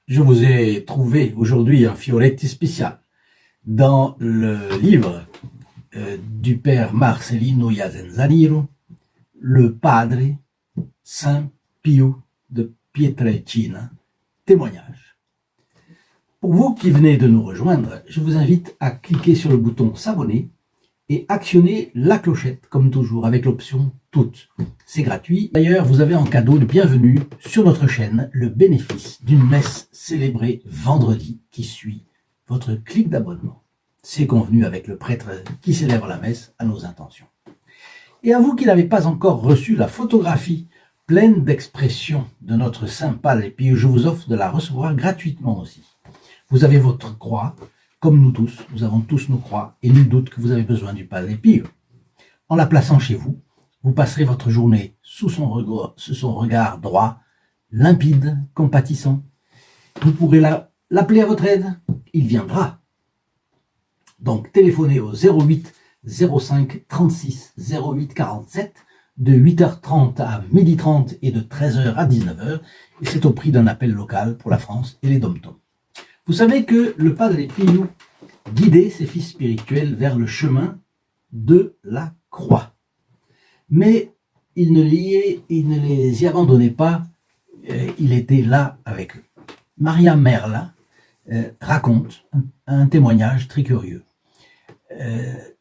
Je vous ai trouvé aujourd'hui un Fioretti spécial dans le livre du père Marcelino Iazenzaniro, le Padre Saint Pio de Pietrelcina, témoignage. Pour vous qui venez de nous rejoindre, je vous invite à cliquer sur le bouton s'abonner et actionner la clochette, comme toujours, avec l'option toutes. C'est gratuit. D'ailleurs, vous avez en cadeau de bienvenue sur notre chaîne le bénéfice d'une messe célébrée vendredi qui suit votre clic d'abonnement. C'est convenu avec le prêtre qui célèbre la messe à nos intentions. Et à vous qui n'avez pas encore reçu la photographie pleine d'expressions de notre Saint Padre Pio, je vous offre de la recevoir gratuitement aussi. Vous avez votre croix. Comme nous tous, nous avons tous nos croix et nul doute que vous avez besoin du Padre Pio. En la plaçant chez vous, vous passerez votre journée sous son regard droit, limpide, compatissant. Vous pourrez l'appeler à votre aide, il viendra. Donc téléphonez au 08 05 36 08 47 de 8h30 à 12h30 et de 13h à 19h, et c'est au prix d'un appel local pour la France et les dom-toms. Vous savez que le Padre Pio guidait ses fils spirituels vers le chemin de la croix. Mais il ne les y abandonnait pas, il était là avec eux. Maria Merla raconte un témoignage très curieux.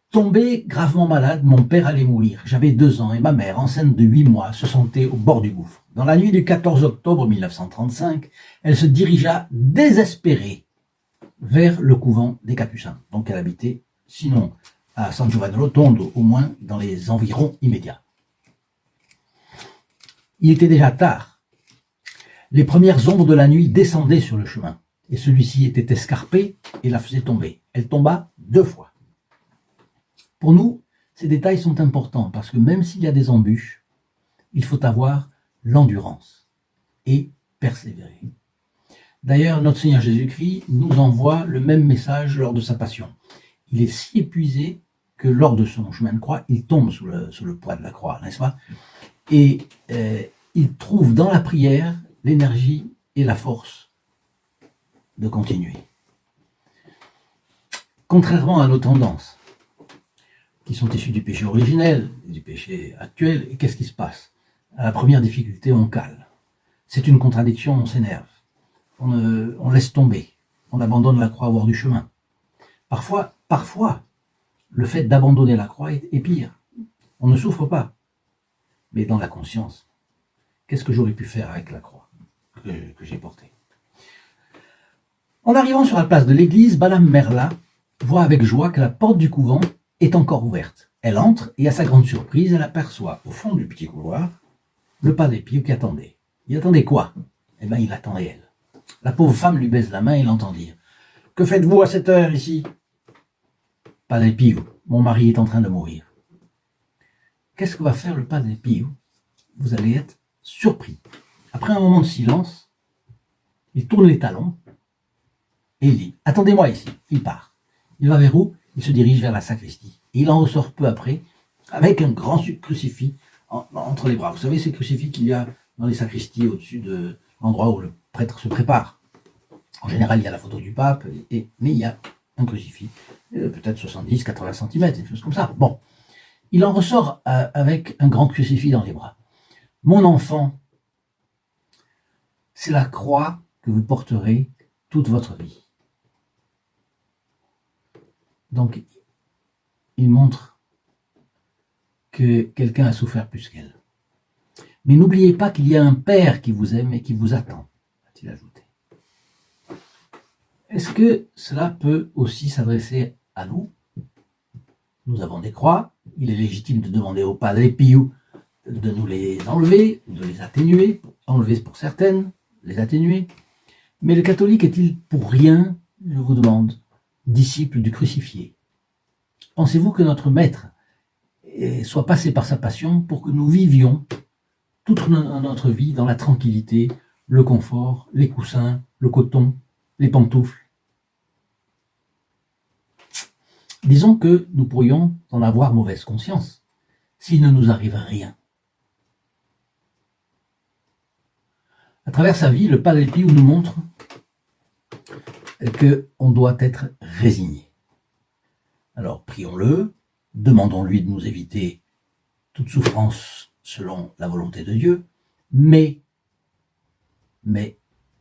Tombé gravement malade, mon père allait mourir. J'avais 2 ans et ma mère, enceinte de 8 mois, se sentait au bord du gouffre. Dans la nuit du 14 octobre 1935, elle se dirigea désespérée vers le couvent des Capucins. Donc elle habitait, sinon à San Giovanni Rotondo, au moins dans les environs immédiats. Il était déjà tard. Les premières ombres de la nuit descendaient sur le chemin, et celui-ci était escarpé et la faisait tomber. Elle tomba 2 fois. Pour nous, ces détails sont importants parce que même s'il y a des embûches, il faut avoir l'endurance et persévérer. D'ailleurs, notre Seigneur Jésus-Christ nous envoie le même message lors de sa passion. Il est si épuisé que lors de son chemin de croix, il tombe sous le poids de la croix, n'est-ce pas? Et il trouve dans la prière l'énergie et la force de continuer. Contrairement à nos tendances, qui sont issues du péché originel, du péché actuel, et qu'est-ce qui se passe? À la première difficulté, on cale. C'est une contradiction, on s'énerve. On laisse tomber. On abandonne la croix au bord du chemin. Parfois, le fait d'abandonner la croix est pire. On ne souffre pas. Mais dans la conscience, qu'est-ce que j'aurais pu faire avec la croix que j'ai portée? En arrivant sur la place de l'église, Madame Merla voit avec joie que la porte du couvent est encore ouverte. Elle entre et à sa grande surprise, elle aperçoit au fond du petit couloir le Padre Pio qui attendait. Il attendait quoi? Eh bien, il attendait elle. La pauvre femme lui baise la main et l'entend dire: « Que faites-vous à cette heure ici ?»« Padre Pio, mon mari est en train de mourir. » Qu'est-ce que va faire le Padre Pio? Vous allez être surpris. Après un moment de silence, il tourne les talons et il dit: « Attendez-moi ici. » Il part. Il va vers où? Il se dirige vers la sacristie. Et il en ressort peu après avec un grand crucifix entre les bras. Vous savez ces crucifix qu'il y a dans les sacristies au-dessus de l'endroit où le prêtre se prépare. En général, il y a la photo du pape, mais il y a un crucifix, peut-être 70-80 cm, des choses comme ça. Bon, il en ressort avec un grand crucifix dans les bras. « Mon enfant, c'est la croix que vous porterez toute votre vie. » Donc, il montre que quelqu'un a souffert plus qu'elle. Mais n'oubliez pas qu'il y a un Père qui vous aime et qui vous attend, a-t-il ajouté. Est-ce que cela peut aussi s'adresser à nous? Nous avons des croix, il est légitime de demander au Padre Pio de nous les enlever, de les atténuer, enlever pour certaines, les atténuer. Mais le catholique est-il pour rien, je vous demande, disciple du crucifié? Pensez-vous que notre Maître soit passé par sa passion pour que nous vivions toute notre vie dans la tranquillité, le confort, les coussins, le coton, les pantoufles? Disons que nous pourrions en avoir mauvaise conscience s'il ne nous arrive rien. À travers sa vie, le Padre Pio nous montre qu'on doit être résigné. Alors prions-le, demandons-lui de nous éviter toute souffrance selon la volonté de Dieu, mais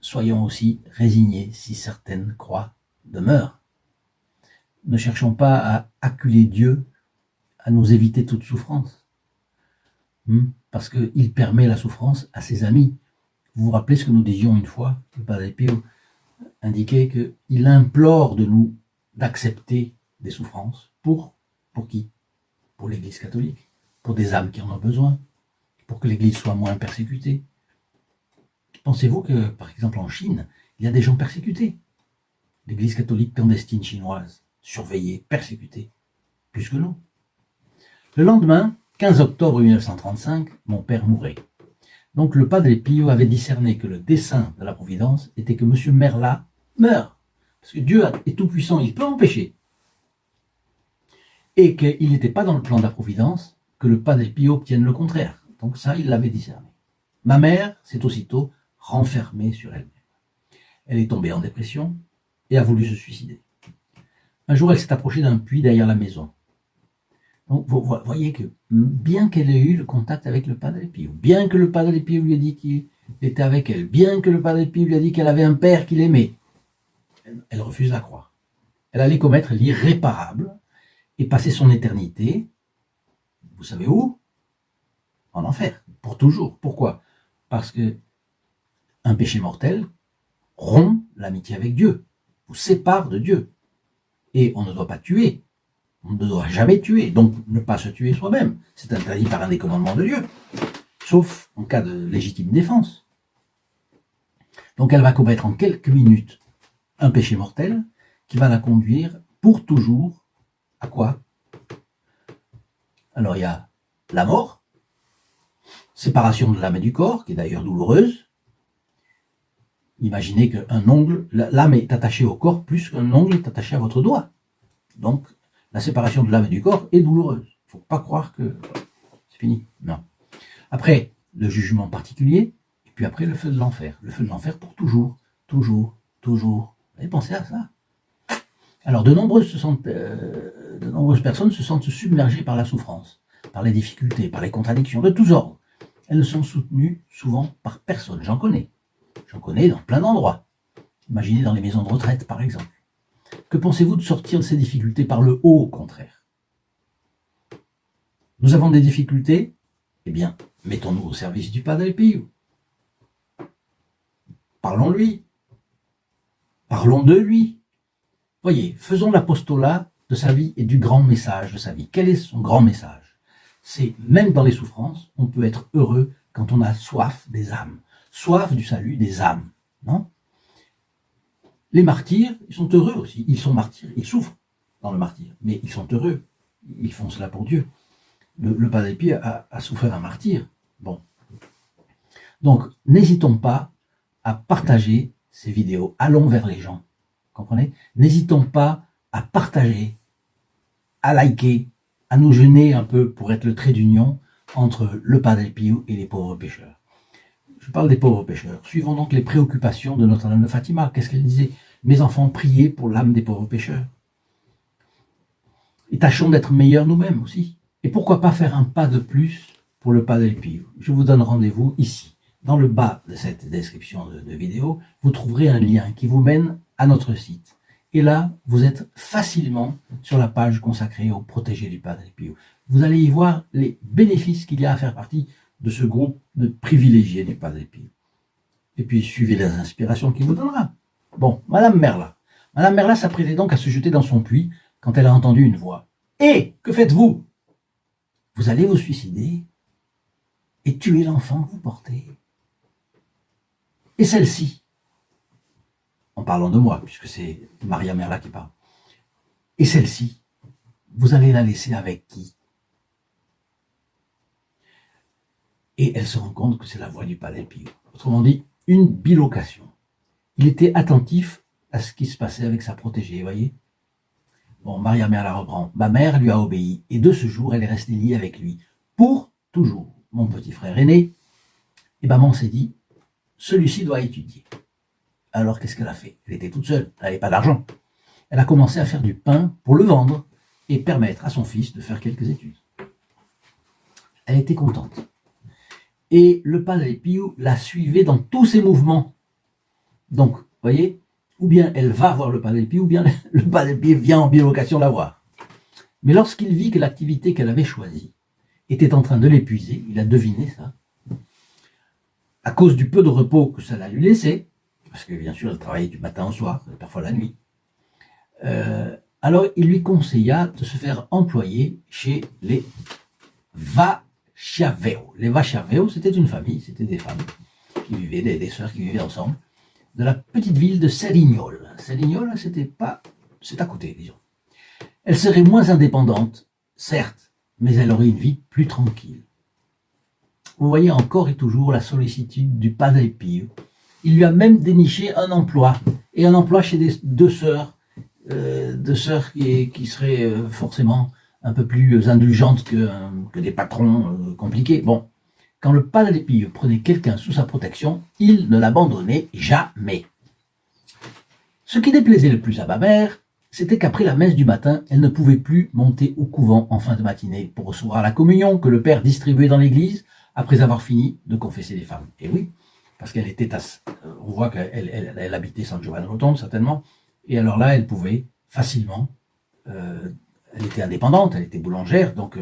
soyons aussi résignés si certaines croix demeurent. Ne cherchons pas à acculer Dieu à nous éviter toute souffrance, parce qu'il permet la souffrance à ses amis. Vous vous rappelez ce que nous disions une fois, le Padre Pio indiquait qu'il implore de nous d'accepter des souffrances. Pour qui? Pour l'Église catholique, pour des âmes qui en ont besoin, pour que l'Église soit moins persécutée. Pensez-vous que, par exemple, en Chine, il y a des gens persécutés? L'Église catholique clandestine chinoise, surveillée, persécutée, plus que nous. Le lendemain, 15 octobre 1935, mon père mourait. Donc le Padre Pio avait discerné que le dessein de la Providence était que M. Merla meure. Parce que Dieu est tout puissant, il peut empêcher. Et qu'il n'était pas dans le plan de la Providence que le Padre Pio obtienne le contraire. Donc ça, il l'avait discerné. Ma mère s'est aussitôt renfermée sur elle-même. Elle est tombée en dépression et a voulu se suicider. Un jour, elle s'est approchée d'un puits derrière la maison. Donc, vous voyez que bien qu'elle ait eu le contact avec le Padre Pio, bien que le Padre Pio lui ait dit qu'il était avec elle, bien que le Padre Pio lui ait dit qu'elle avait un père qu'il aimait, elle refuse à croire. Elle allait commettre l'irréparable et passer son éternité, vous savez où? En enfer, pour toujours. Pourquoi? Parce que un péché mortel rompt l'amitié avec Dieu, vous sépare de Dieu. Et on ne doit pas tuer. On ne doit jamais tuer, donc ne pas se tuer soi-même. C'est interdit par un des commandements de Dieu, sauf en cas de légitime défense. Donc elle va commettre en quelques minutes un péché mortel qui va la conduire pour toujours à quoi? Alors il y a la mort, séparation de l'âme et du corps, qui est d'ailleurs douloureuse. Imaginez qu'un ongle, l'âme est attachée au corps plus qu'un ongle est attaché à votre doigt. Donc la séparation de l'âme et du corps est douloureuse. Il ne faut pas croire que c'est fini. Non. Après, le jugement particulier, et puis après le feu de l'enfer. Le feu de l'enfer pour toujours, toujours, toujours. Vous avez pensé à ça? Alors, de nombreuses personnes se sentent submergées par la souffrance, par les difficultés, par les contradictions de tous ordres. Elles ne sont soutenues souvent par personne. J'en connais. J'en connais dans plein d'endroits. Imaginez dans les maisons de retraite, par exemple. Que pensez-vous de sortir de ces difficultés par le haut, au contraire? Nous avons des difficultés? Eh bien, mettons-nous au service du Padre Pio. Parlons-lui. Parlons de lui. Voyez, faisons l'apostolat de sa vie et du grand message de sa vie. Quel est son grand message? C'est, même dans les souffrances, on peut être heureux quand on a soif des âmes. Soif du salut des âmes. Non? Les martyrs, ils sont heureux aussi. Ils sont martyrs, ils souffrent dans le martyr, mais ils sont heureux. Ils font cela pour Dieu. Le Padre Pio a souffert un martyr. Bon. Donc, n'hésitons pas à partager ces vidéos. Allons vers les gens. Comprenez? N'hésitons pas à partager, à liker, à nous gêner un peu pour être le trait d'union entre le Padre Pio et les pauvres pécheurs. Je parle des pauvres pécheurs. Suivons donc les préoccupations de Notre-Dame de Fatima. Qu'est-ce qu'elle disait? Mes enfants, priez pour l'âme des pauvres pécheurs. Et tâchons d'être meilleurs nous-mêmes aussi. Et pourquoi pas faire un pas de plus pour le Padre Pio? Je vous donne rendez-vous ici. Dans le bas de cette description de vidéo, vous trouverez un lien qui vous mène à notre site. Et là, vous êtes facilement sur la page consacrée aux protégés du Padre Pio. Vous allez y voir les bénéfices qu'il y a à faire partie de ce groupe de privilégiés du Padre Pio. Et puis, suivez les inspirations qu'il vous donnera. Bon, Madame Merla. Madame Merla s'apprêtait donc à se jeter dans son puits quand elle a entendu une voix. « Hé, que faites-vous? Vous allez vous suicider et tuer l'enfant que vous portez. Et celle-ci, en parlant de moi, puisque c'est Maria Merla qui parle, et celle-ci, vous allez la laisser avec qui? » Et elle se rend compte que c'est la voix du Padre Pio. Autrement dit, une bilocation. Il était attentif à ce qui se passait avec sa protégée, voyez. Bon, Maria Merla reprend. Ma mère lui a obéi, et de ce jour, elle est restée liée avec lui, pour toujours. Mon petit frère aîné, et maman s'est dit, celui-ci doit étudier. Alors qu'est-ce qu'elle a fait? Elle était toute seule, elle n'avait pas d'argent. Elle a commencé à faire du pain pour le vendre et permettre à son fils de faire quelques études. Elle était contente. Et le Padre Pio la suivait dans tous ses mouvements. Donc, vous voyez, ou bien elle va voir le Padre Pio, ou bien le Padre Pio vient en bilocation la voir. Mais lorsqu'il vit que l'activité qu'elle avait choisie était en train de l'épuiser, il a deviné ça, à cause du peu de repos que ça l'a lui laissé, parce que bien sûr elle travaillait du matin au soir, parfois la nuit, alors il lui conseilla de se faire employer chez les Vachiaveo. Les Vachiaveo, c'était une famille, c'était des femmes qui vivaient, des sœurs qui vivaient ensemble, de la petite ville de Serignol. Serignol, c'est à côté, disons. Elle serait moins indépendante, certes, mais elle aurait une vie plus tranquille. Vous voyez encore et toujours la sollicitude du Padre Pio. Il lui a même déniché un emploi, et un emploi chez deux sœurs qui seraient forcément un peu plus indulgentes que des patrons compliqués. Bon, quand le Padre Pio prenait quelqu'un sous sa protection, il ne l'abandonnait jamais. Ce qui déplaisait le plus à ma mère, c'était qu'après la messe du matin, elle ne pouvait plus monter au couvent en fin de matinée pour recevoir la communion que le père distribuait dans l'église après avoir fini de confesser les femmes. Et oui, parce qu'elle était, on voit qu'elle habitait San Giovanni Rotondo certainement, et alors là, elle pouvait facilement, elle était indépendante, elle était boulangère, donc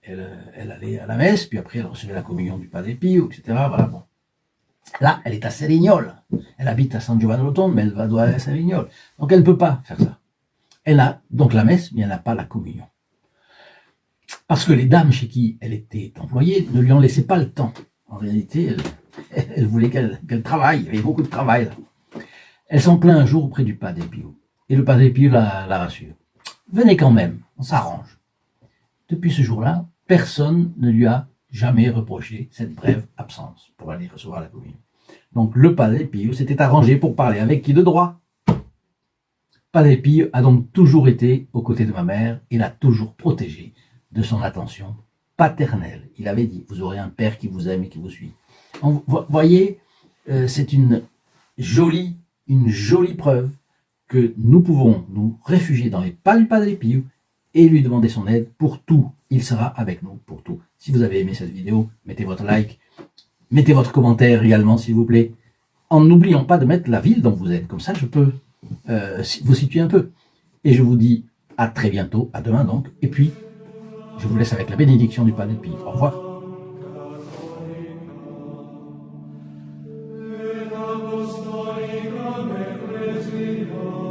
elle allait à la messe, puis après elle recevait la communion du Padre Pio, etc. Voilà, bon. Là, elle est à Serignol, elle habite à San Giovanni Rotondo, mais elle doit aller à Serignol, donc elle ne peut pas faire ça. Elle a donc la messe, mais elle n'a pas la communion. Parce que les dames chez qui elle était employée ne lui en laissaient pas le temps. En réalité, elle voulait qu'elle travaille, il y avait beaucoup de travail. Là. Elle s'en plaint un jour auprès du Padre Pio. Et le Padre Pio la rassure. Venez quand même, on s'arrange. Depuis ce jour-là, personne ne lui a jamais reproché cette brève absence pour aller recevoir la communion. Donc le Padre Pio s'était arrangé pour parler avec qui de droit? Padre Pio a donc toujours été aux côtés de ma mère et l'a toujours protégée de son attention paternelle. Il avait dit, vous aurez un père qui vous aime et qui vous suit. Vous voyez, c'est une jolie preuve que nous pouvons nous réfugier dans les pas du Padre Pio et lui demander son aide pour tout. Il sera avec nous pour tout. Si vous avez aimé cette vidéo, mettez votre like, mettez votre commentaire également s'il vous plaît, en n'oubliant pas de mettre la ville dont vous êtes. Comme ça, je peux vous situer un peu. Et je vous dis à très bientôt, à demain donc, et puis je vous laisse avec la bénédiction du Padre Pio. Au revoir. Apostolica Ecclesia